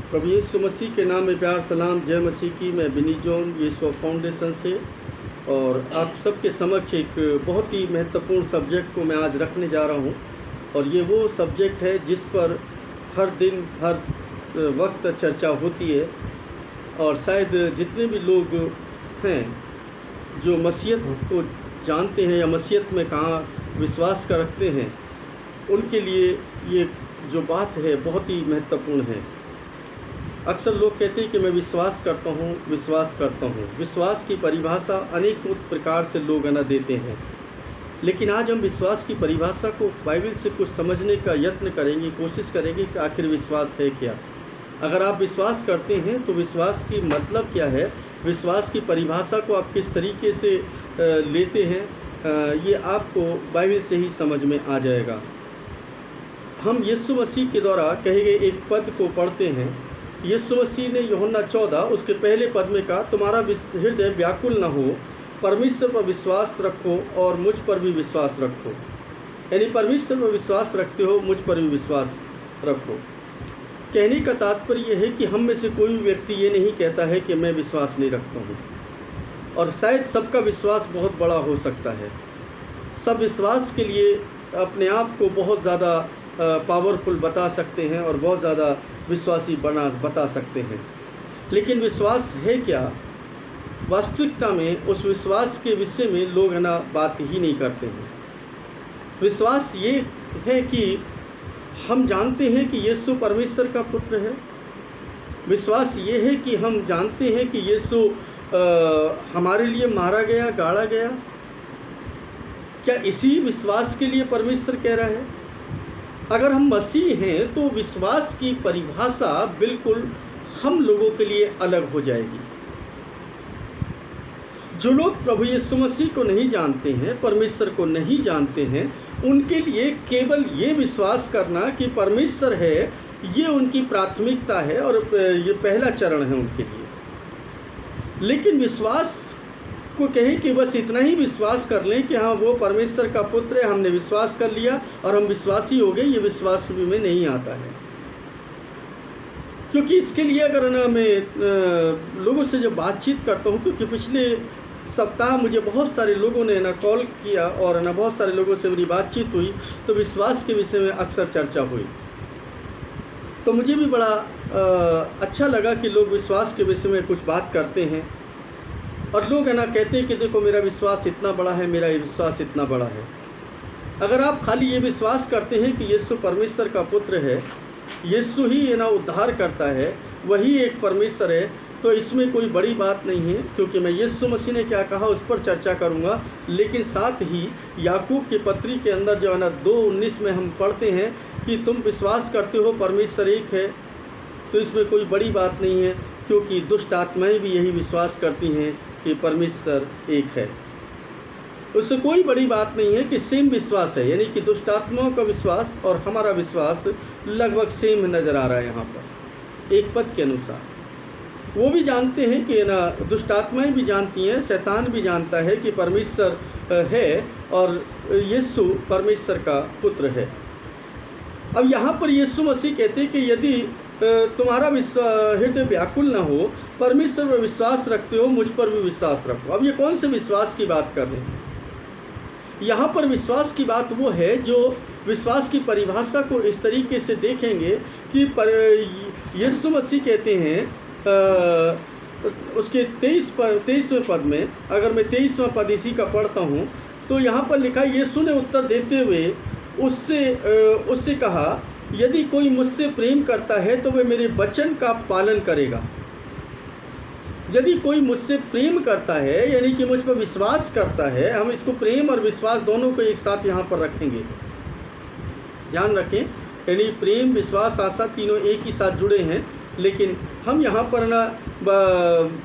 प्रभु यीशु मसीह के नाम में प्यार सलाम जय मसीह की। मैं बिनी जॉन यीशु फाउंडेशन से और आप सबके समक्ष एक बहुत ही महत्वपूर्ण सब्जेक्ट को मैं आज रखने जा रहा हूं। और ये वो सब्जेक्ट है जिस पर हर दिन हर वक्त चर्चा होती है। और शायद जितने भी लोग हैं जो मसीहत को जानते हैं या मसीहत में कहाँ विश्वास कर रखते हैं, उनके लिए ये जो बात है बहुत ही महत्वपूर्ण है। अक्सर लोग कहते हैं कि मैं विश्वास करता हूँ। विश्वास की परिभाषा अनेक प्रकार से लोग देते हैं, लेकिन आज हम विश्वास की परिभाषा को बाइबल से कुछ समझने का यत्न करेंगे, कोशिश करेंगे कि आखिर विश्वास है क्या। अगर आप विश्वास करते हैं तो विश्वास की मतलब क्या है, विश्वास की परिभाषा को आप किस तरीके से लेते हैं, ये आपको बाइबल से ही समझ में आ जाएगा। हम यीशु मसीह के द्वारा कहे गए एक पद को पढ़ते हैं। यीशु मसीह ने यूहन्ना 14 उसके पहले पद में कहा, तुम्हारा हृदय व्याकुल न हो, परमेश्वर पर विश्वास रखो और मुझ पर भी विश्वास रखो। यानी परमेश्वर पर विश्वास रखते हो, मुझ पर भी विश्वास रखो। कहने का तात्पर्य यह है कि हम में से कोई भी व्यक्ति ये नहीं कहता है कि मैं विश्वास नहीं रखता हूँ। और शायद सबका विश्वास बहुत बड़ा हो सकता है। सब विश्वास के लिए अपने आप को बहुत ज़्यादा पावरफुल बता सकते हैं और बहुत ज़्यादा विश्वासी बता सकते हैं, लेकिन विश्वास है क्या? वास्तविकता में उस विश्वास के विषय में लोग बात ही नहीं करते हैं। विश्वास ये है कि हम जानते हैं कि यीशु परमेश्वर का पुत्र है। विश्वास ये है कि हम जानते हैं कि यीशु हमारे लिए मारा गया, गाड़ा गया। क्या इसी विश्वास के लिए परमेश्वर कह रहा है? अगर हम मसीह हैं तो विश्वास की परिभाषा बिल्कुल हम लोगों के लिए अलग हो जाएगी। जो लोग प्रभु यीशु मसीह को नहीं जानते हैं, परमेश्वर को नहीं जानते हैं, उनके लिए केवल ये विश्वास करना कि परमेश्वर है, ये उनकी प्राथमिकता है और ये पहला चरण है उनके लिए। लेकिन विश्वास को कहें कि बस इतना ही विश्वास कर लें कि हाँ वो परमेश्वर का पुत्र है, हमने विश्वास कर लिया और हम विश्वासी हो गए, ये विश्वास भी में नहीं आता है। क्योंकि इसके लिए अगर मैं लोगों से जब बातचीत करता हूँ, क्योंकि पिछले सप्ताह मुझे बहुत सारे लोगों ने कॉल किया और बहुत सारे लोगों से मेरी बातचीत हुई, तो विश्वास के विषय में अक्सर चर्चा हुई। तो मुझे भी बड़ा अच्छा लगा कि लोग विश्वास के विषय में कुछ बात करते हैं। और लोग कहते हैं कि देखो मेरा विश्वास इतना बड़ा है, मेरा ये विश्वास इतना बड़ा है। अगर आप खाली ये विश्वास करते हैं कि यीशु परमेश्वर का पुत्र है, यीशु ही उद्धार करता है, वही एक परमेश्वर है, तो इसमें कोई बड़ी बात नहीं है। क्योंकि मैं यीशु मसीह ने क्या कहा उस पर चर्चा करूंगा, लेकिन साथ ही याकूब की पत्री के अंदर जो 2:19 में हम पढ़ते हैं कि तुम विश्वास करते हो परमेश्वर एक है, तो इसमें कोई बड़ी बात नहीं है। क्योंकि दुष्ट आत्माएं भी यही विश्वास करती हैं कि परमेश्वर एक है। उससे कोई बड़ी बात नहीं है कि सेम विश्वास है, यानी कि दुष्ट आत्माओं का विश्वास और हमारा विश्वास लगभग सेम नज़र आ रहा है। यहाँ पर एक पद के अनुसार वो भी जानते हैं कि दुष्ट आत्माएं भी जानती हैं, शैतान भी जानता है कि परमेश्वर है और यीशु परमेश्वर का पुत्र है। अब यहाँ पर यीशु मसीह कहते हैं कि यदि तुम्हारा हृदय व्याकुल न हो, परमेश्वर पर विश्वास रखते हो, मुझ पर भी विश्वास रखो। अब ये कौन से विश्वास की बात कर रहे हैं? यहाँ पर विश्वास की बात वो है जो विश्वास की परिभाषा को इस तरीके से देखेंगे कि यीशु मसीह कहते हैं उसके 23वें पद में, अगर मैं 23वां पद इसी का पढ़ता हूँ तो यहाँ पर लिखा, यीशु ने उत्तर देते हुए उससे कहा, यदि कोई मुझसे प्रेम करता है तो वह मेरे वचन का पालन करेगा। यदि कोई मुझसे प्रेम करता है यानी कि मुझ पर विश्वास करता है, हम इसको प्रेम और विश्वास दोनों को एक साथ यहाँ पर रखेंगे, ध्यान रखें। यानी प्रेम, विश्वास, आशा तीनों एक ही साथ जुड़े हैं। लेकिन हम यहाँ पर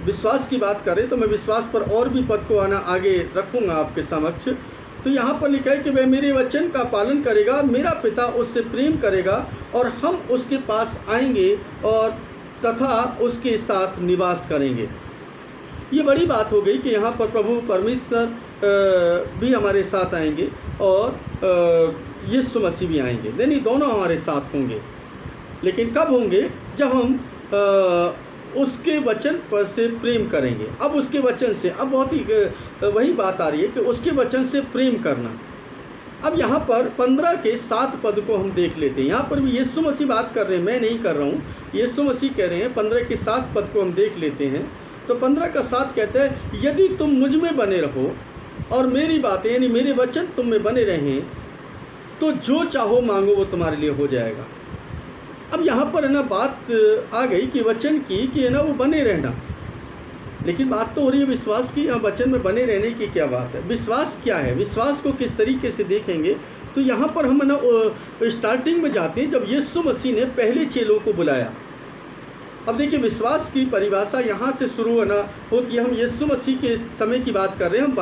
विश्वास की बात करें तो मैं विश्वास पर और भी पद को आगे रखूँगा आपके समक्ष। तो यहाँ पर लिखा है कि वह मेरे वचन का पालन करेगा, मेरा पिता उससे प्रेम करेगा और हम उसके पास आएंगे और तथा उसके साथ निवास करेंगे। ये बड़ी बात हो गई कि यहाँ पर प्रभु परमेश्वर भी हमारे साथ आएंगे और यीशु मसीह भी आएंगे, यानी दोनों हमारे साथ होंगे। लेकिन कब होंगे? जब हम उसके वचन पर से प्रेम करेंगे। अब उसके वचन से, अब बहुत ही वही बात आ रही है कि उसके वचन से प्रेम करना। अब यहाँ पर 15 के 7 पद को हम देख लेते हैं। यहाँ पर भी यीशु मसीह बात कर रहे हैं, मैं नहीं कर रहा हूँ, यीशु मसीह कह रहे हैं। 15 के 7 पद को हम देख लेते हैं। तो 15 का 7 कहते हैं, यदि तुम मुझ में बने रहो और मेरी बातें यानी मेरे वचन तुम में बने रहें, तो जो चाहो मांगो वो तुम्हारे लिए हो जाएगा। अब यहाँ पर है ना बात आ गई कि वचन की कि है ना वो बने रहना, लेकिन बात तो हो रही है विश्वास की। यहाँ वचन में बने रहने की क्या बात है? विश्वास क्या है? विश्वास को किस तरीके से देखेंगे? तो यहाँ पर हम ना स्टार्टिंग में जाते हैं जब यीशु मसीह ने पहले चेलों को बुलाया। अब देखिए विश्वास की परिभाषा यहाँ से शुरू होना होती है। हम यीशु मसीह के समय की बात कर रहे हैं, हम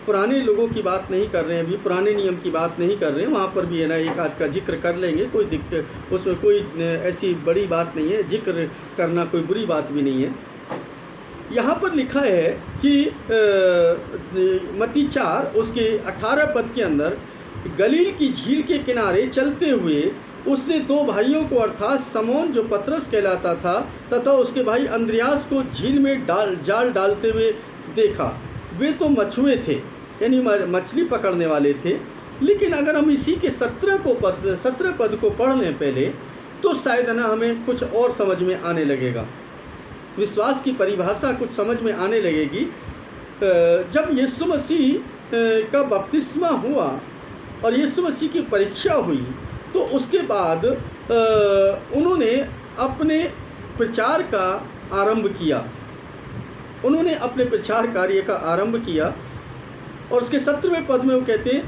पुराने लोगों की बात नहीं कर रहे हैं, अभी पुराने नियम की बात नहीं कर रहे हैं। वहाँ पर भी है ना एक आध का जिक्र कर लेंगे, कोई दिक्कत उसमें कोई ऐसी बड़ी बात नहीं है, जिक्र करना कोई बुरी बात भी नहीं है। यहाँ पर लिखा है कि मत्ती 4 उसके 18 पद के अंदर, गलील की झील के किनारे चलते हुए उसने 2 भाइयों को अर्थात समौन जो पतरस कहलाता था तथा उसके भाई अंद्रयास को झील में जाल डालते हुए देखा। वे तो मछुए थे यानी मछली पकड़ने वाले थे। लेकिन अगर हम इसी के 17 पद को पढ़ लें पहले, तो शायद ना हमें कुछ और समझ में आने लगेगा, विश्वास की परिभाषा कुछ समझ में आने लगेगी। जब यीशु मसीह का बपतिस्मा हुआ और यीशु मसीह की परीक्षा हुई, तो उसके बाद उन्होंने अपने प्रचार का आरंभ किया। उन्होंने अपने प्रचार कार्य का आरंभ किया और उसके 17वें पद में वो कहते हैं,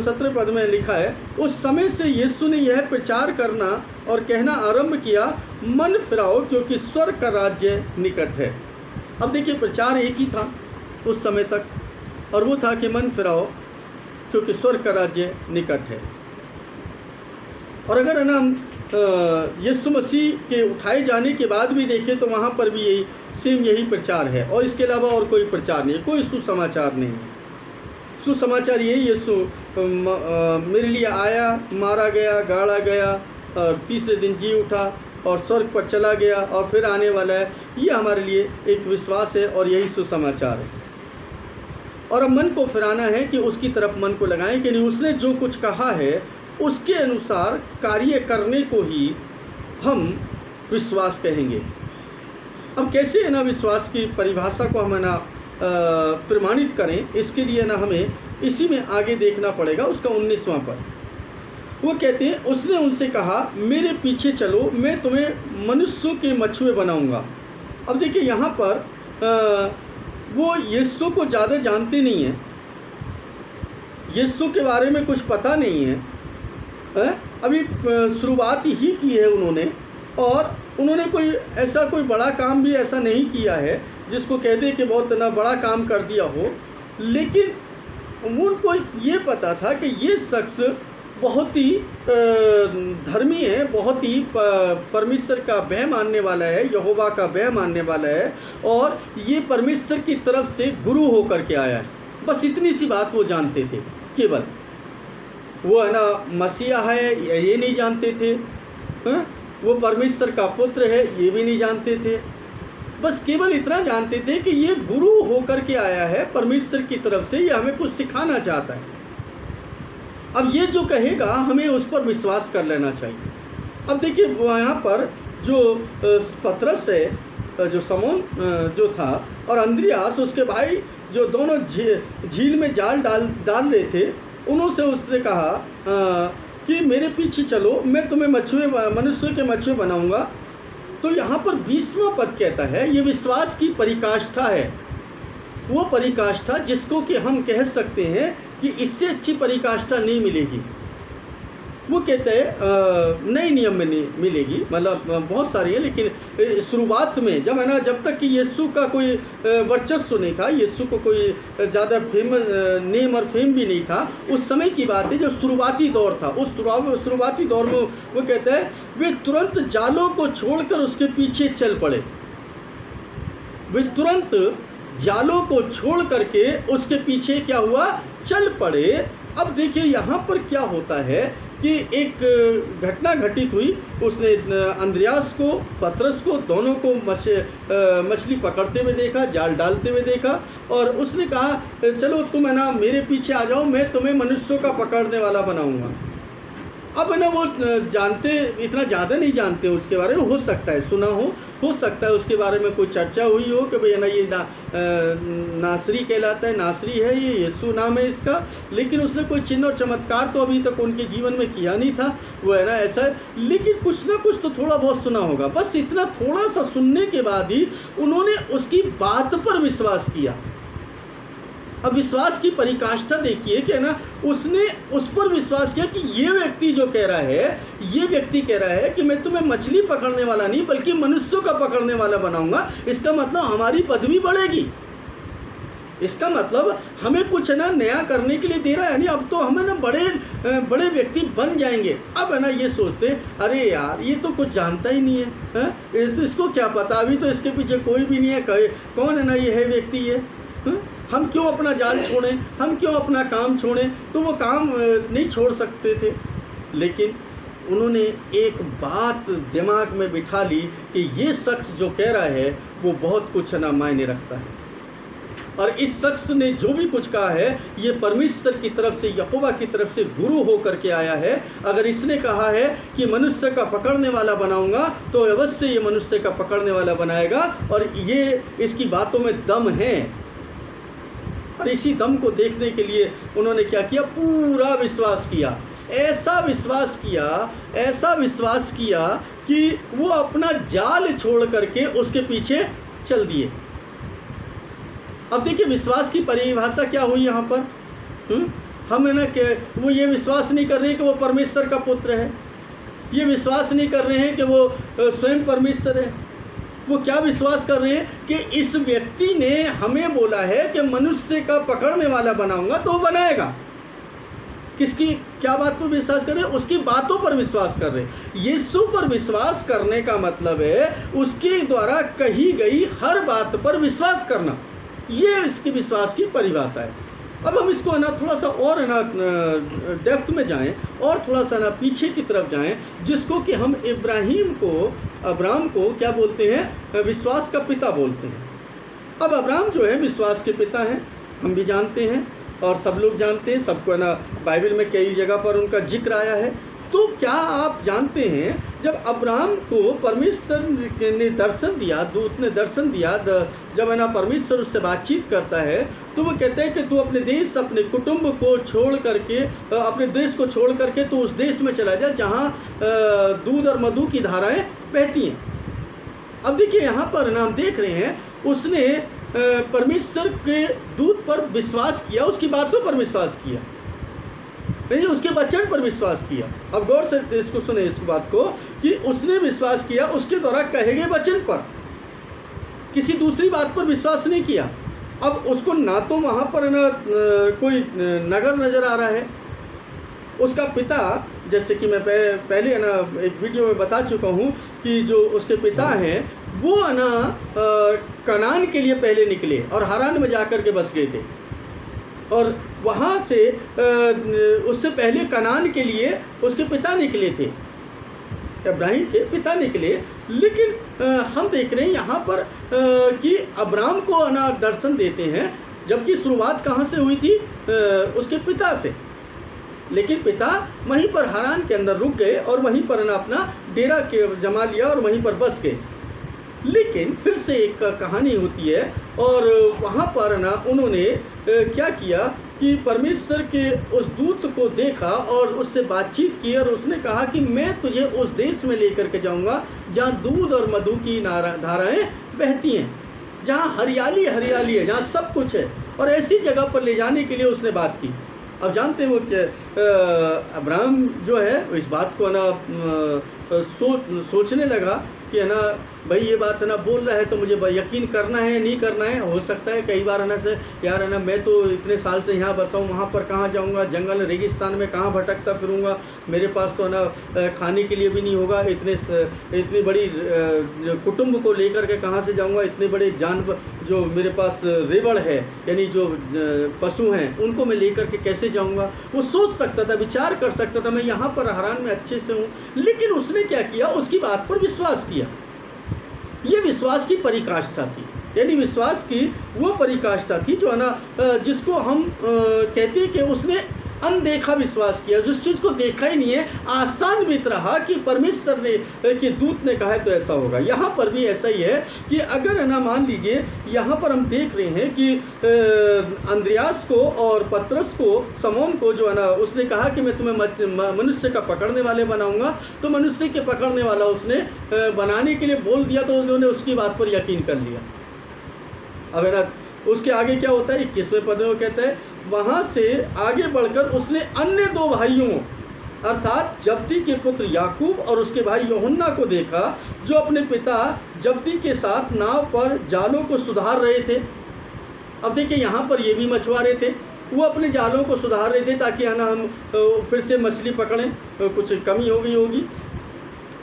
17वें पद में लिखा है, उस समय से यीशु ने यह प्रचार करना और कहना आरंभ किया, मन फिराओ क्योंकि स्वर्ग का राज्य निकट है। अब देखिए प्रचार एक ही था उस समय तक, और वो था कि मन फिराओ क्योंकि स्वर्ग का राज्य निकट है। और अगर है ना हम यीशु मसीह के उठाए जाने के बाद भी देखें तो वहाँ पर भी यही प्रचार है, और इसके अलावा और कोई प्रचार नहीं है, कोई सुसमाचार नहीं है। सुसमाचार यही, यीशु मेरे लिए आया, मारा गया, गाड़ा गया, और तीसरे दिन जी उठा और स्वर्ग पर चला गया और फिर आने वाला है। ये हमारे लिए एक विश्वास है और यही सुसमाचार है। और अब मन को फिराना है कि उसकी तरफ मन को लगाएं कि नहीं, उसने जो कुछ कहा है उसके अनुसार कार्य करने को ही हम विश्वास कहेंगे। अब कैसे है ना विश्वास की परिभाषा को हम है ना प्रमाणित करें, इसके लिए ना हमें इसी में आगे देखना पड़ेगा। उसका 19वां पद वो कहते हैं, उसने उनसे कहा, मेरे पीछे चलो, मैं तुम्हें मनुष्यों के मछुए बनाऊंगा। अब देखिए यहाँ पर वो यीशु को ज़्यादा जानते नहीं हैं, यीशु के बारे में कुछ पता नहीं है, अभी शुरुआत ही की है उन्होंने, और उन्होंने कोई बड़ा काम भी ऐसा नहीं किया है जिसको कह दे कि बहुत ना बड़ा काम कर दिया हो। लेकिन उनको ये पता था कि ये शख्स बहुत ही धर्मी है, बहुत ही परमेश्वर का भय मानने वाला है, यहोवा का भय मानने वाला है, और ये परमेश्वर की तरफ से गुरु होकर के आया है। बस इतनी सी बात वो जानते थे केवल। वो है ना मसीहा है ये नहीं जानते थे, वो परमेश्वर का पुत्र है ये भी नहीं जानते थे। बस केवल इतना जानते थे कि ये गुरु होकर के आया है परमेश्वर की तरफ से, ये हमें कुछ सिखाना चाहता है। अब ये जो कहेगा हमें उस पर विश्वास कर लेना चाहिए। अब देखिए यहाँ पर जो पतरस है, जो समौन जो था, और अंद्रयास उसके भाई, जो दोनों झील में जाल डाल रहे थे, उन्होंने उससे कहा कि मेरे पीछे चलो, मैं तुम्हें मनुष्य के मछुए बनाऊंगा। तो यहाँ पर 20वां पद कहता है, ये विश्वास की परिकाष्ठा है, वो परिकाष्ठा जिसको कि हम कह सकते हैं कि इससे अच्छी परिकाष्ठा नहीं मिलेगी। वो कहते हैं नए नियम में नहीं मिलेगी, मतलब बहुत सारी है, लेकिन शुरुआत में जब है ना, जब तक कि यीशु का कोई वर्चस्व नहीं था, यीशु को कोई ज़्यादा नेम और फेम भी नहीं था, उस समय की बात है जब शुरुआती दौर था। उस शुरुआती दौर में वो कहते हैं वे तुरंत जालों को छोड़कर उसके पीछे चल पड़े। वे तुरंत जालों को छोड़ करके उसके पीछे क्या हुआ, चल पड़े। अब देखिए यहाँ पर क्या होता है कि एक घटना घटित हुई। उसने अंद्रयास को, पतरस को, दोनों को मछली पकड़ते हुए देखा, जाल डालते हुए देखा, और उसने कहा चलो तुम है ना मेरे पीछे आ जाओ, मैं तुम्हें मनुष्यों का पकड़ने वाला बनाऊंगा। अब है ना वो जानते, इतना ज़्यादा नहीं जानते उसके बारे में, हो सकता है सुना हो सकता है उसके बारे में कोई चर्चा हुई हो कि भाई है ना ये नासरी कहलाता है, नासरी है, ये यीशु नाम है इसका, लेकिन उसने कोई चिन्ह और चमत्कार तो अभी तक उनके जीवन में किया नहीं था, वो है ना ऐसा है। लेकिन कुछ ना कुछ तो थोड़ा बहुत सुना होगा, बस इतना थोड़ा सा सुनने के बाद ही उन्होंने उसकी बात पर विश्वास किया। अब विश्वास की पराकाष्ठा देखिए कि है ना, उसने उस पर विश्वास किया कि ये व्यक्ति जो कह रहा है, ये व्यक्ति कह रहा है कि मैं तुम्हें मछली पकड़ने वाला नहीं बल्कि मनुष्यों का पकड़ने वाला बनाऊंगा, इसका मतलब हमारी पदवी बढ़ेगी, इसका मतलब हमें कुछ है ना नया करने के लिए दे रहा है, यानी अब तो हमें ना बड़े व्यक्ति बन जाएंगे। अब है ना ये सोचते अरे यार ये तो कुछ जानता ही नहीं है, इसको क्या पता, अभी तो इसके पीछे कोई भी नहीं है, कौन है ना ये है व्यक्ति ये, हम क्यों अपना जाल छोड़ें, हम क्यों अपना काम छोड़ें। तो वो काम नहीं छोड़ सकते थे, लेकिन उन्होंने एक बात दिमाग में बिठा ली कि ये शख्स जो कह रहा है वो बहुत कुछ ना मायने रखता है, और इस शख्स ने जो भी कुछ कहा है ये परमेश्वर की तरफ से, यहोवा की तरफ से गुरु होकर के आया है। अगर इसने कहा है कि मनुष्य का पकड़ने वाला बनाऊंगा तो अवश्य ये मनुष्य का पकड़ने वाला बनाएगा, और ये इसकी बातों में दम है। और इसी दम को देखने के लिए उन्होंने क्या किया, पूरा विश्वास किया, ऐसा विश्वास किया कि वो अपना जाल छोड़ करके उसके पीछे चल दिए। अब देखिए विश्वास की परिभाषा क्या हुई यहाँ पर, हम है ना कि वो ये विश्वास नहीं कर रहे हैं कि वो परमेश्वर का पुत्र है, ये विश्वास नहीं कर रहे हैं कि वो स्वयं परमेश्वर है, वो क्या विश्वास कर रहे हैं कि इस व्यक्ति ने हमें बोला है कि मनुष्य का पकड़ने वाला बनाऊंगा तो वो बनाएगा। किसकी क्या बात पर विश्वास कर रहे हैं, उसकी बातों पर विश्वास कर रहे हैं। यीशु पर विश्वास करने का मतलब है उसके द्वारा कही गई हर बात पर विश्वास करना, ये इसकी विश्वास की परिभाषा है। अब हम इसको है ना थोड़ा सा और है ना डेप्थ में जाएं और थोड़ा सा ना पीछे की तरफ जाएं, जिसको कि हम अब्राम को क्या बोलते हैं, विश्वास का पिता बोलते हैं। अब अब्राम जो है विश्वास के पिता हैं, हम भी जानते हैं और सब लोग जानते हैं, सबको है ना बाइबल में कई जगह पर उनका जिक्र आया है। तो क्या आप जानते हैं जब अब्राम को परमेश्वर ने दर्शन दिया, दूत ने दर्शन दिया, जब है ना परमेश्वर उससे बातचीत करता है तो वो कहते हैं कि तू अपने देश, अपने कुटुंब को छोड़ करके, अपने देश को छोड़ करके तू उस देश में चला जा जहाँ दूध और मधु की धाराएं बहती हैं। अब देखिए यहाँ पर ना हम देख रहे हैं उसने परमेश्वर के दूत पर विश्वास किया, उसकी बातों पर विश्वास किया, नहीं उसके वचन पर विश्वास किया। अब गौर से इसको सुने इस बात को कि उसने विश्वास किया उसके द्वारा कहे गए वचन पर, किसी दूसरी बात पर विश्वास नहीं किया। अब उसको ना तो वहाँ पर ना कोई नगर नज़र आ रहा है, उसका पिता, जैसे कि मैं पहले है ना एक वीडियो में बता चुका हूँ कि जो उसके पिता हैं वो है ना कनान के लिए पहले निकले और हारान में जाकर के बस गए थे, और वहाँ से उससे पहले कनान के लिए उसके पिता निकले थे, इब्राहिम के पिता निकले। लेकिन हम देख रहे हैं यहाँ पर कि अब्राम को ना दर्शन देते हैं, जबकि शुरुआत कहाँ से हुई थी, उसके पिता से। लेकिन पिता वहीं पर हारान के अंदर रुक गए और वहीं पर ना अपना डेरा के जमा लिया और वहीं पर बस गए। लेकिन फिर से एक कहानी होती है और वहाँ पर ना उन्होंने क्या किया कि परमेश्वर के उस दूत को देखा और उससे बातचीत की, और उसने कहा कि मैं तुझे उस देश में लेकर के जाऊँगा जहाँ दूध और मधु की धाराएं बहती हैं, जहाँ हरियाली हरियाली है, जहाँ सब कुछ है, और ऐसी जगह पर ले जाने के लिए उसने बात की। अब जानते हैं वो कि अब्राहम जो है इस बात को ना सोचने लगा कि है ना भाई ये बात है ना बोल रहा है तो मुझे यकीन करना है नहीं करना है। हो सकता है कई बार है ना से यार है ना मैं तो इतने साल से यहाँ बसा हूँ, वहाँ पर कहाँ जाऊँगा, जंगल रेगिस्तान में कहाँ भटकता फिरूँगा, मेरे पास तो है ना खाने के लिए भी नहीं होगा, इतनी बड़ी कुटुंब को लेकर के कहाँ से जाऊँगा, इतने बड़े जानवर जो मेरे पास रेबड़ है यानी जो पशु हैं उनको मैं लेकर के कैसे जाऊँगा। वो सोच सकता था, विचार कर सकता था मैं यहाँ पर हारान में अच्छे से हूँ, लेकिन उसने क्या किया, उसकी बात पर विश्वास किया। ये विश्वास की पराकाष्ठा थी, यानी विश्वास की वो पराकाष्ठा थी जो है ना जिसको हम कहते हैं कि उसने अनदेखा विश्वास किया, जिस चीज़ को देखा ही नहीं है, आसान बीत रहा कि परमेश्वर ने कि दूत ने कहा है तो ऐसा होगा। यहाँ पर भी ऐसा ही है कि अगर है ना मान लीजिए यहाँ पर हम देख रहे हैं कि अंद्रयास को और पतरस को, समौन को जो है ना उसने कहा कि मैं तुम्हें मनुष्य का पकड़ने वाले बनाऊंगा, तो मनुष्य के पकड़ने वाला उसने बनाने के लिए बोल दिया, तो उन्होंने उसकी बात पर यकीन कर लिया। अब है ना उसके आगे क्या होता है, 21वें पद में कहता है वहाँ से आगे बढ़कर उसने अन्य दो भाइयों अर्थात जब्दी के पुत्र याकूब और उसके भाई यूहन्ना को देखा, जो अपने पिता जब्दी के साथ नाव पर जालों को सुधार रहे थे। अब देखिए यहाँ पर ये भी मछुआरे थे, वो अपने जालों को सुधार रहे थे ताकि है ना हम फिर से मछली पकड़ें, कुछ कमी हो गई होगी।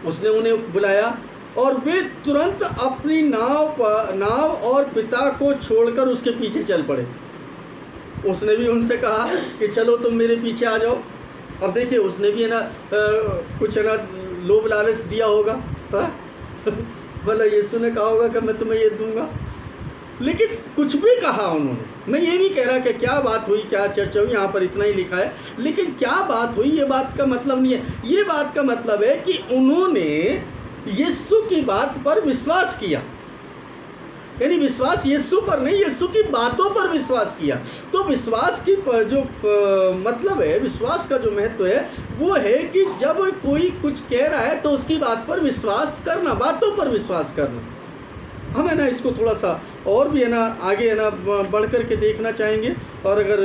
उसने उन्हें बुलाया और वे तुरंत अपनी नाव और पिता को छोड़कर उसके पीछे चल पड़े। उसने भी उनसे कहा कि चलो तुम मेरे पीछे आ जाओ। अब देखिए उसने भी है ना कुछ है ना लोभ लालच दिया होगा, भला यीशु ने कहा होगा कि मैं तुम्हें ये दूंगा, लेकिन कुछ भी कहा उन्होंने। मैं ये नहीं कह रहा कि क्या बात हुई, क्या चर्चा हुई, यहाँ पर इतना ही लिखा है, लेकिन क्या बात हुई ये बात का मतलब नहीं है। ये बात का मतलब है कि उन्होंने यीशु की बात पर विश्वास किया, यानी विश्वास यीशु पर नहीं, यीशु की बातों पर विश्वास किया। तो विश्वास की जो मतलब है, विश्वास का जो महत्व है वो है कि जब कोई कुछ कह रहा है तो उसकी बात पर विश्वास करना, बातों पर विश्वास करना। हम है ना इसको थोड़ा सा और भी है ना आगे है ना बढ़ कर के देखना चाहेंगे, और अगर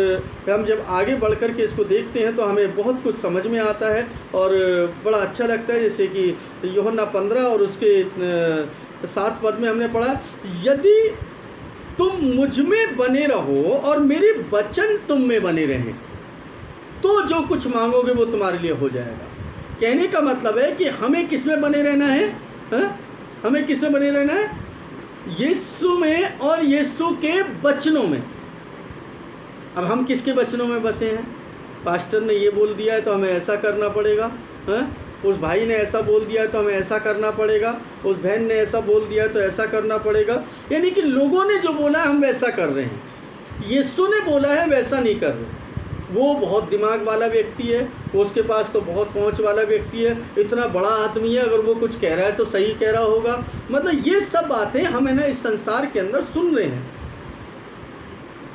हम जब आगे बढ़ कर के इसको देखते हैं तो हमें बहुत कुछ समझ में आता है और बड़ा अच्छा लगता है। जैसे कि यूहन्ना 15 और उसके 7 पद में हमने पढ़ा, यदि तुम मुझ में बने रहो और मेरे वचन तुम में बने रहें तो जो कुछ मांगोगे वो तुम्हारे लिए हो जाएगा। कहने का मतलब है कि हमें किस में बने रहना है, हमें किस में बने रहना है, यीशु में और यीशु के वचनों में। अब हम किसके वचनों में बसे हैं, पास्टर ने ये बोल दिया है तो हमें ऐसा करना पड़ेगा, उस भाई ने ऐसा बोल दिया है तो हमें ऐसा करना पड़ेगा, उस बहन ने ऐसा बोल दिया है तो ऐसा करना पड़ेगा। यानी कि लोगों ने जो बोला है हम वैसा कर रहे हैं, यीशु ने बोला है वैसा नहीं कर रहे। वो बहुत दिमाग वाला व्यक्ति है, उसके पास तो बहुत पहुंच वाला व्यक्ति है, इतना बड़ा आदमी है, अगर वो कुछ कह रहा है तो सही कह रहा होगा। मतलब ये सब बातें हम है ना इस संसार के अंदर सुन रहे हैं,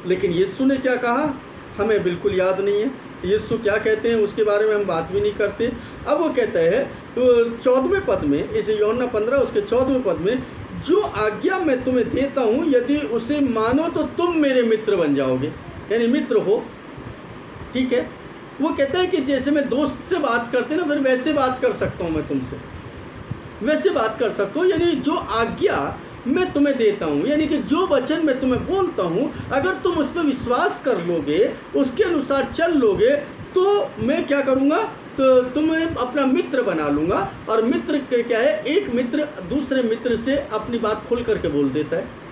लेकिन यीशु ने क्या कहा हमें बिल्कुल याद नहीं है। यीशु क्या कहते हैं उसके बारे में हम बात भी नहीं करते। अब वो कहता है तो 14वें पद में, इस यूहन्ना 15 उसके 14वें पद में, जो आज्ञा मैं तुम्हें देता हूँ यदि उसे मानो तो तुम मेरे मित्र बन जाओगे, यानी मित्र हो। ठीक है, वो कहता है कि जैसे मैं दोस्त से बात करते ना फिर वैसे बात कर सकता हूँ, मैं तुमसे वैसे बात कर सकता हूँ। यानी जो आज्ञा मैं तुम्हें देता हूँ, यानी कि जो वचन मैं तुम्हें बोलता हूँ, अगर तुम उस पर विश्वास कर लोगे, उसके अनुसार चल लोगे, तो मैं क्या करूँगा, तो तुम्हें अपना मित्र बना लूँगा। और मित्र क्या है, एक मित्र दूसरे मित्र से अपनी बात खुल करके बोल देता है।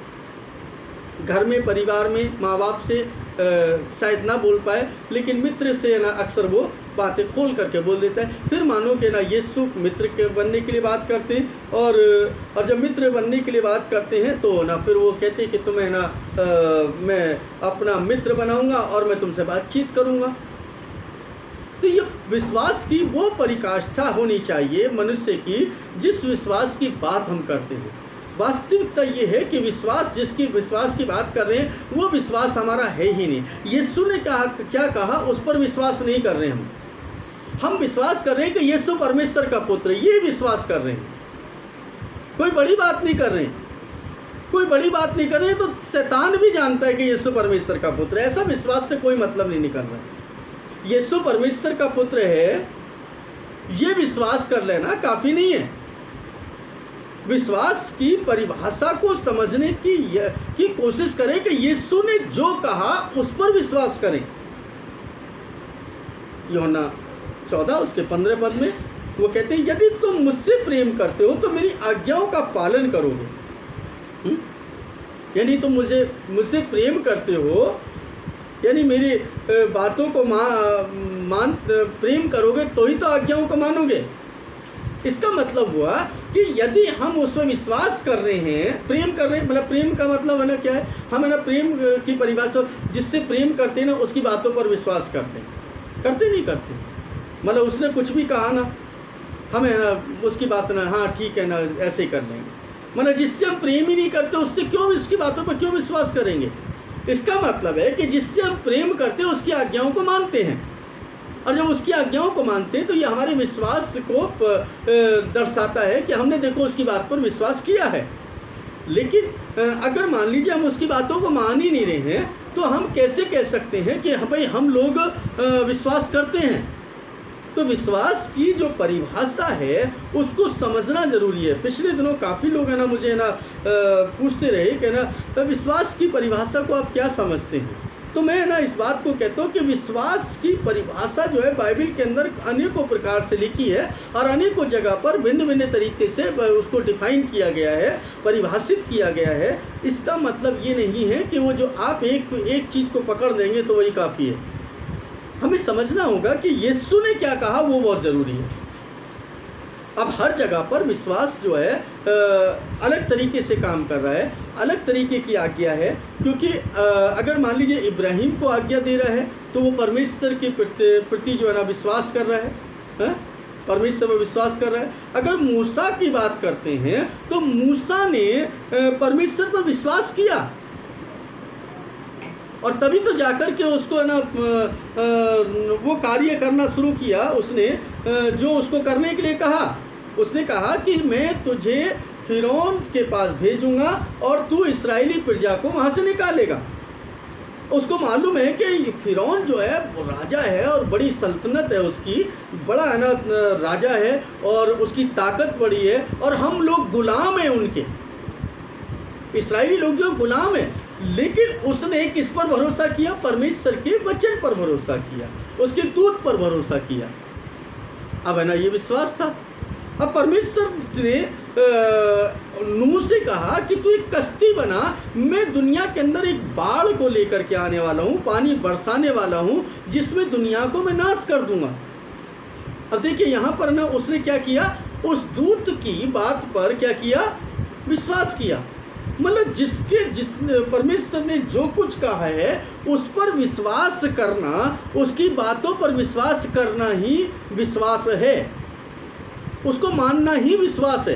घर में परिवार में माँ बाप से शायद ना बोल पाए, लेकिन मित्र से ना अक्सर वो बातें खोल करके बोल देता है। फिर मानो कि ना यीशु मित्र के बनने के लिए बात करते हैं, और जब मित्र बनने के लिए बात करते हैं तो ना फिर वो कहते हैं कि तुम्हें ना मैं अपना मित्र बनाऊंगा और मैं तुमसे बातचीत करूंगा। तो ये विश्वास की वो पराकाष्ठा होनी चाहिए मनुष्य की जिस विश्वास की बात हम करते हैं। वास्तविकता ये है कि विश्वास, जिसकी विश्वास की बात कर रहे हैं वो विश्वास हमारा है ही नहीं। यीशु ने कहा, क्या कहा, उस पर विश्वास नहीं कर रहे हम विश्वास कर रहे हैं कि यीशु परमेश्वर का पुत्र है, ये विश्वास कर रहे हैं। कोई बड़ी बात नहीं कर रहे हैं, कोई बड़ी बात नहीं कर रहे हैं। तो शैतान भी जानता है कि यीशु परमेश्वर का पुत्र है, ऐसा विश्वास से कोई मतलब नहीं निकल रहा है। यीशु परमेश्वर का पुत्र है, ये विश्वास कर लेना काफ़ी नहीं है। विश्वास की परिभाषा को समझने की कोशिश करें कि यीशु ने जो कहा उस पर विश्वास करें। यूहन्ना 14 उसके 15 पद में वो कहते हैं, यदि तुम मुझसे प्रेम करते हो तो मेरी आज्ञाओं का पालन करोगे। यानी तुम मुझसे प्रेम करते हो, यानी मेरी बातों को प्रेम करोगे तो ही तो आज्ञाओं को मानोगे। इसका मतलब हुआ कि यदि हम उस पर विश्वास कर रहे हैं, प्रेम कर रहे हैं, मतलब प्रेम का मतलब है ना क्या है, हम है ना प्रेम की परिभाषा, जिससे प्रेम करते हैं ना उसकी बातों पर विश्वास करते हैं, करते नहीं करते, मतलब उसने कुछ भी कहा ना हमें ना उसकी बात ना हाँ ठीक है ना ऐसे ही कर लेंगे, मतलब जिससे हम प्रेम ही नहीं करते उससे क्यों उसकी बातों पर क्यों विश्वास करेंगे। इसका मतलब है कि जिससे हम प्रेम करते हैं उसकी आज्ञाओं को मानते हैं, और जब उसकी आज्ञाओं को मानते हैं तो ये हमारे विश्वास को दर्शाता है कि हमने देखो उसकी बात पर विश्वास किया है। लेकिन अगर मान लीजिए हम उसकी बातों को मान ही नहीं रहे हैं तो हम कैसे कह सकते हैं कि भाई हम लोग विश्वास करते हैं। तो विश्वास की जो परिभाषा है उसको समझना जरूरी है। पिछले दिनों काफ़ी लोग है ना मुझे ना पूछते रहे कि ना विश्वास की परिभाषा को आप क्या समझते हैं। तो मैं ना इस बात को कहता हूँ कि विश्वास की परिभाषा जो है बाइबल के अंदर अनेकों प्रकार से लिखी है और अनेकों जगह पर भिन्न भिन्न तरीके से उसको डिफाइन किया गया है, परिभाषित किया गया है। इसका मतलब ये नहीं है कि वो जो आप एक चीज़ को पकड़ देंगे तो वही काफ़ी है। हमें समझना होगा कि यीशु ने क्या कहा वो बहुत ज़रूरी है। अब हर जगह पर विश्वास जो है अलग तरीके से काम कर रहा है, अलग तरीके की आज्ञा है। क्योंकि अगर मान लीजिए इब्राहिम को आज्ञा दे रहा है तो वो परमेश्वर के प्रति जो है ना विश्वास कर रहा है, परमेश्वर पर विश्वास कर रहा है। अगर मूसा की बात करते हैं तो मूसा ने परमेश्वर पर विश्वास किया और तभी तो जाकर के उसको ना वो कार्य करना शुरू किया उसने जो उसको करने के लिए कहा। उसने कहा कि मैं तुझे फिरौन के पास भेजूंगा और तू इस्राएली प्रजा को वहाँ से निकालेगा। उसको मालूम है कि फिरौन जो है वो राजा है और बड़ी सल्तनत है उसकी, बड़ा है ना राजा है और उसकी ताकत बड़ी है और हम लोग गुलाम हैं उनके, इस्राएली लोग जो गुलाम हैं। लेकिन उसने किस पर भरोसा किया? परमेश्वर के वचन पर भरोसा किया, उसके दूत पर भरोसा किया। अब है ना ये विश्वास था। अब परमेश्वर ने नूह से कहा कि तू एक कश्ती बना, मैं दुनिया के अंदर एक बाढ़ को लेकर के आने वाला हूँ, पानी बरसाने वाला हूँ जिसमें दुनिया को मैं नाश कर दूंगा। अब देखिए यहाँ पर ना उसने क्या किया, उस दूत की बात पर क्या किया? विश्वास किया। मतलब जिस परमेश्वर ने जो कुछ कहा है उस पर विश्वास करना, उसकी बातों पर विश्वास करना ही विश्वास है, उसको मानना ही विश्वास है।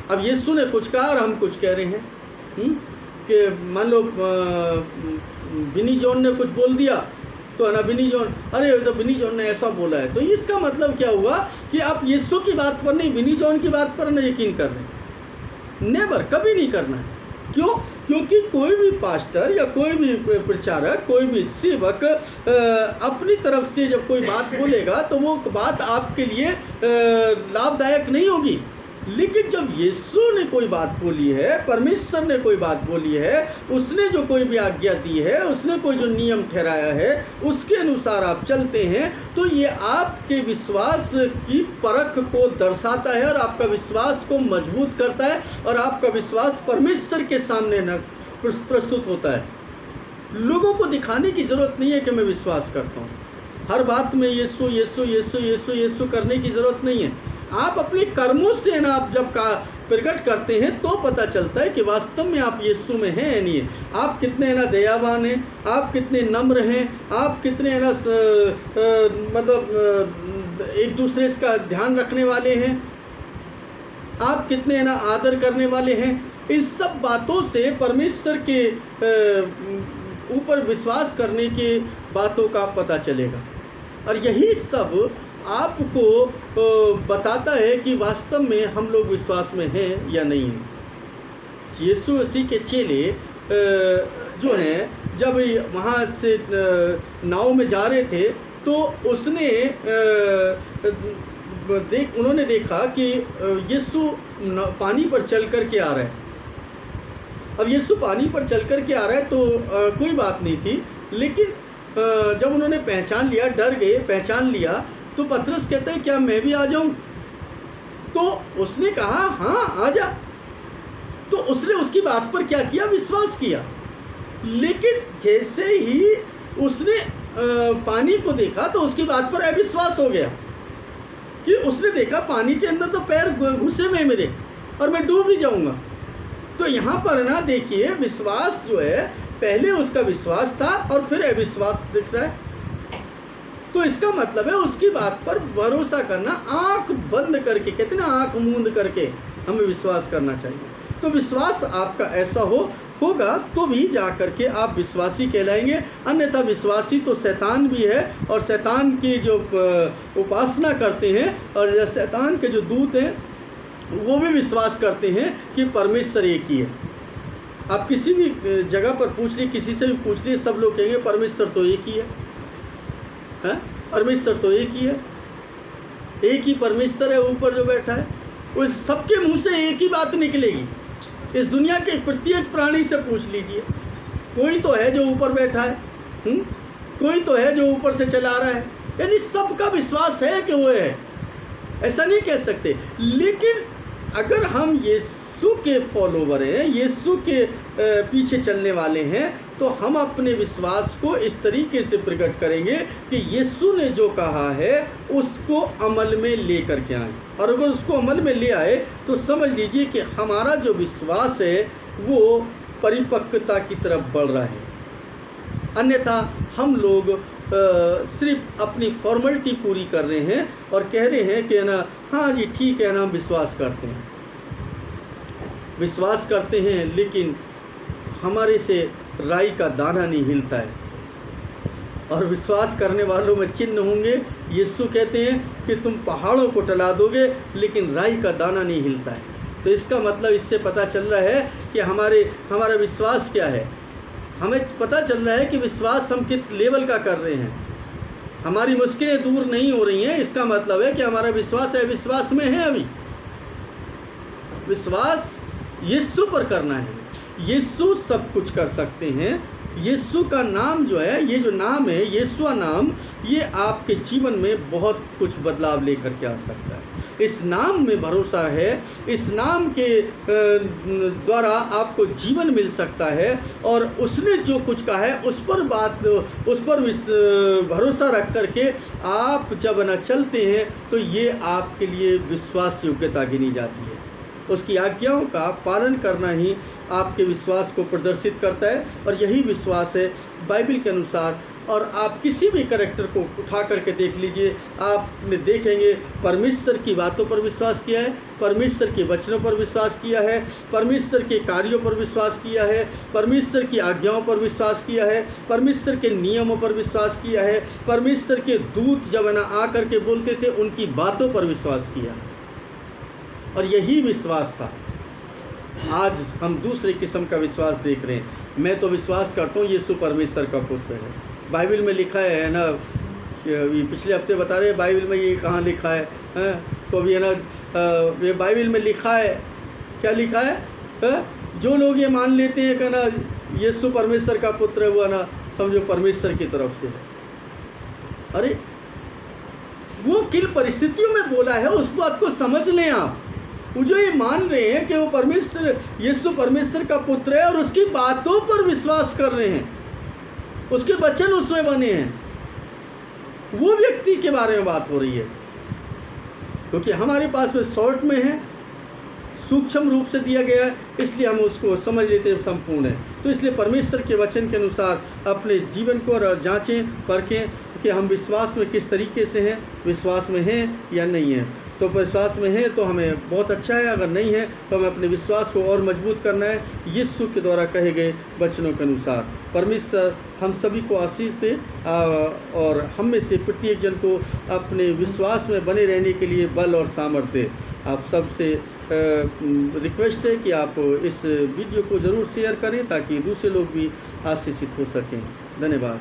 अब यीशु ने कुछ कहा और हम कुछ कह रहे हैं कि मान लो बिनी जॉन ने कुछ बोल दिया तो है ना बिनी जॉन, अरे तो बिनी जॉन ने ऐसा बोला है, तो इसका मतलब क्या हुआ कि आप यीशु की बात पर नहीं बिनी जॉन की बात पर ना यकीन कर रहे हैं। नेवर, कभी नहीं करना है। क्यों? क्योंकि कोई भी पास्टर या कोई भी प्रचारक, कोई भी सेवक अपनी तरफ से जब कोई बात बोलेगा तो वो बात आपके लिए लाभदायक नहीं होगी। लेकिन जब यीशु ने कोई बात बोली है, परमेश्वर ने कोई बात बोली है, उसने जो कोई भी आज्ञा दी है, उसने कोई जो नियम ठहराया है, उसके अनुसार आप चलते हैं, तो ये आपके विश्वास की परख को दर्शाता है और आपका विश्वास को मजबूत करता है और आपका विश्वास परमेश्वर के सामने प्रस्तुत होता है। लोगों को दिखाने की जरूरत नहीं है कि मैं विश्वास करता हूँ। हर बात में यीशु यीशु यीशु यीशु यीशु करने की जरूरत नहीं है। आप अपने कर्मों से ना आप जब प्रकट करते हैं तो पता चलता है कि वास्तव में आप यीशु में हैं या नहीं है। आप कितने ना दयावान हैं, आप कितने नम्र हैं, आप कितने ना मतलब एक दूसरे का ध्यान रखने वाले हैं, आप कितने ना आदर करने वाले हैं। इन सब बातों से परमेश्वर के ऊपर विश्वास करने की बातों का पता चलेगा और यही सब आपको बताता है कि वास्तव में हम लोग विश्वास में हैं या नहीं हैं। यीशु मसीह के चेले जो हैं जब वहाँ से नाव में जा रहे थे तो उसने उन्होंने देखा कि यीशु पानी पर चल कर के आ रहा है। अब यीशु पानी पर चल कर के आ रहा है तो कोई बात नहीं थी, लेकिन जब उन्होंने पहचान लिया, डर गए, पहचान लिया, तो पतरस कहते हैं क्या मैं भी आ जाऊं? तो उसने कहा हाँ आ जा। तो उसने उसकी बात पर क्या किया? विश्वास किया। लेकिन जैसे ही उसने पानी को देखा तो उसकी बात पर अविश्वास हो गया कि उसने देखा पानी के अंदर तो पैर घुसे हुए मेरे और मैं डूब ही जाऊंगा। तो यहाँ पर ना देखिए, विश्वास जो है, पहले उसका विश्वास था और फिर अविश्वास दिख रहा है। तो इसका मतलब है उसकी बात पर भरोसा करना, आंख बंद करके, कहते ना आंख मूंद करके हमें विश्वास करना चाहिए। तो विश्वास आपका ऐसा होगा तो भी जा करके आप विश्वासी कहलाएंगे। अन्यथा विश्वासी तो शैतान भी है, और शैतान की जो उपासना करते हैं और शैतान के जो दूत हैं वो भी विश्वास करते हैं कि परमेश्वर एक ही है। आप किसी भी जगह पर पूछ लीजिए, किसी से भी पूछ लीजिए, सब लोग कहेंगे परमेश्वर तो एक ही है, परमेश्वर तो एक ही है, एक ही परमेश्वर है ऊपर जो बैठा है। उस सबके मुंह से एक ही बात निकलेगी। इस दुनिया के प्रत्येक प्राणी से पूछ लीजिए, कोई तो है जो ऊपर बैठा है, कोई तो है जो ऊपर से चला रहा है। यानी सबका विश्वास है कि वो है, ऐसा नहीं कह सकते। लेकिन अगर हम यीशु के फॉलोवर हैं, यीशु के पीछे चलने वाले हैं, तो हम अपने विश्वास को इस तरीके से प्रकट करेंगे कि यीशु ने जो कहा है उसको अमल में लेकर के आए। और अगर उसको अमल में ले आए तो समझ लीजिए कि हमारा जो विश्वास है वो परिपक्वता की तरफ बढ़ रहा है। अन्यथा हम लोग सिर्फ अपनी फॉर्मेलिटी पूरी कर रहे हैं और कह रहे हैं कि ना हाँ जी ठीक है ना, हम विश्वास करते हैं, लेकिन हमारे से राई का दाना नहीं हिलता है। और विश्वास करने वालों में चिन्ह होंगे। यीशु कहते हैं कि तुम पहाड़ों को टला दोगे लेकिन राई का दाना नहीं हिलता है। तो इसका मतलब इससे पता चल रहा है कि हमारा विश्वास क्या है। हमें पता चल रहा है कि विश्वास हम किस लेवल का कर रहे हैं। हमारी मुश्किलें दूर नहीं हो रही हैं, इसका मतलब है कि हमारा विश्वास है, विश्वास में है। अभी विश्वास यीशु पर करना है। यीशु सब कुछ कर सकते हैं। यीशु का नाम जो है, ये जो नाम है यीशु नाम, ये आपके जीवन में बहुत कुछ बदलाव लेकर के आ सकता है। इस नाम में भरोसा है, इस नाम के द्वारा आपको जीवन मिल सकता है। और उसने जो कुछ कहा है उस पर भरोसा रख करके आप जब न चलते हैं तो ये आपके लिए विश्वास योग्यता गिनी जाती है। उसकी आज्ञाओं का पालन करना ही आपके विश्वास को प्रदर्शित करता है। और यही विश्वास है बाइबल के अनुसार। और आप किसी भी कैरेक्टर को उठा करके देख लीजिए, आपने देखेंगे परमेश्वर की बातों पर विश्वास किया है, परमेश्वर के वचनों पर विश्वास किया है, परमेश्वर के कार्यों पर विश्वास किया है, परमेश्वर की आज्ञाओं पर विश्वास किया है, परमेश्वर के नियमों पर विश्वास किया है, परमेश्वर के दूत जब ना आकर के बोलते थे उनकी बातों पर विश्वास किया। और यही विश्वास था। आज हम दूसरे किस्म का विश्वास देख रहे हैं। मैं तो विश्वास करता हूँ यीशु परमेश्वर का पुत्र है। बाइबल में लिखा है ना, पिछले हफ्ते बता रहे बाइबल में ये कहाँ लिखा है, तो अभी है ना ये बाइबल में लिखा है, क्या लिखा है, जो लोग ये मान लेते हैं कि ना यीशु परमेश्वर का पुत्र है, वो ना समझो परमेश्वर की तरफ से है। अरे वो किन परिस्थितियों में बोला है उस बात को समझ लें आप। वो जो ये मान रहे हैं कि वो परमेश्वर, यीशु परमेश्वर का पुत्र है और उसकी बातों पर विश्वास कर रहे हैं, उसके वचन उसमें बने हैं, वो व्यक्ति के बारे में बात हो रही है। क्योंकि हमारे पास में शॉर्ट में है, सूक्ष्म रूप से दिया गया है, इसलिए हम उसको समझ लेते हैं संपूर्ण है। तो इसलिए परमेश्वर के वचन के अनुसार अपने जीवन को जांचें, परखें कि हम विश्वास में किस तरीके से हैं, विश्वास में हैं या नहीं है। तो विश्वास में है तो हमें बहुत अच्छा है, अगर नहीं है तो हमें अपने विश्वास को और मजबूत करना है यीशु के द्वारा कहे गए वचनों के अनुसार। परमेश्वर हम सभी को आशीष दे और हम में से प्रत्येक जन को अपने विश्वास में बने रहने के लिए बल और सामर्थ्य दे। आप सबसे रिक्वेस्ट है कि आप इस वीडियो को ज़रूर शेयर करें ताकि दूसरे लोग भी आशीषित हो सकें। धन्यवाद।